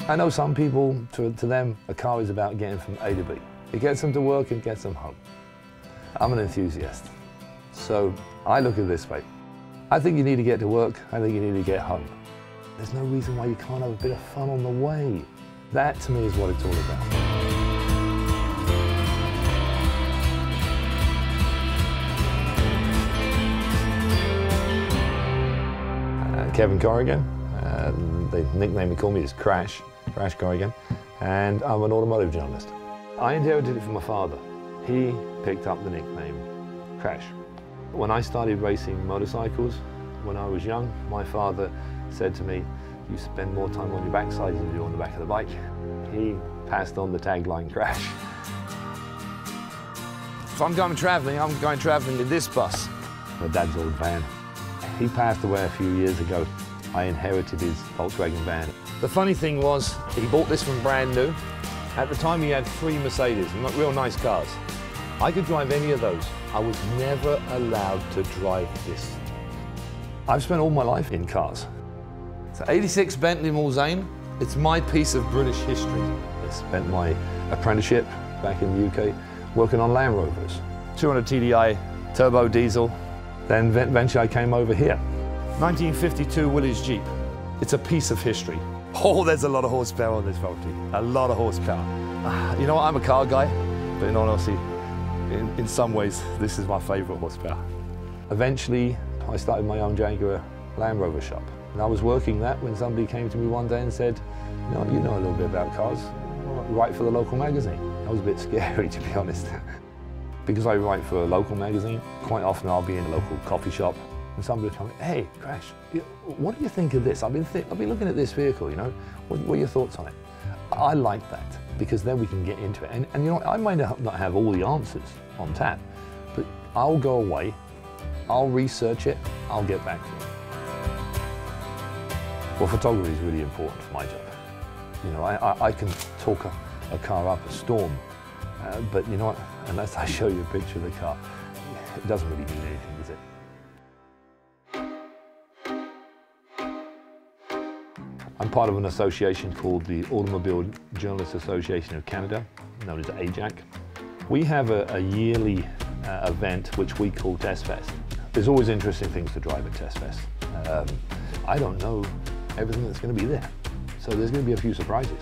I know some people, to them, a car is about getting from A to B. It gets them to work, it gets them home. I'm an enthusiast, so I look at it this way. I think you need to get to work, I think you need to get home. There's no reason why you can't have a bit of fun on the way. That, to me, is what it's all about. Kevin Corrigan, the nickname they call me is Crash Corrigan, and I'm an automotive journalist. I inherited it from my father. He picked up the nickname Crash. When I started racing motorcycles when I was young, my father said to me, "You spend more time on your backside than you do on the back of the bike." He passed on the tagline Crash. If I'm going traveling in this bus. My dad's old van. He passed away a few years ago. I inherited his Volkswagen van. The funny thing was, he bought this one brand new. At the time he had 3 Mercedes, real nice cars. I could drive any of those. I was never allowed to drive this. I've spent all my life in cars. It's an '86 Bentley Mulsanne. It's my piece of British history. I spent my apprenticeship back in the UK working on Land Rovers. 200 TDI, turbo diesel. Then eventually I came over here. 1952 Willys Jeep. It's a piece of history. Oh, there's a lot of horsepower on this property. A lot of horsepower. You know what, I'm a car guy, but in all honesty, in some ways, this is my favourite horsepower. Eventually, I started my own Jaguar Land Rover shop. And I was working that when somebody came to me one day and said, you know a little bit about cars. Write for the local magazine. That was a bit scary, to be honest. Because I write for a local magazine, quite often I'll be in a local coffee shop and somebody will tell me, "Hey, Crash, what do you think of this? I've been looking at this vehicle, what are your thoughts on it?" I like that because then we can get into it. And you know, I might not have all the answers on tap, but I'll go away, I'll research it, I'll get back to it. Well, photography is really important for my job. I can talk a car up a storm, but you know what? Unless I show you a picture of the car, it doesn't really mean anything, does it? I'm part of an association called the Automobile Journalists Association of Canada, known as AJAC. We have a yearly event which we call Test Fest. There's always interesting things to drive at Test Fest. I don't know everything that's going to be there, so there's going to be a few surprises.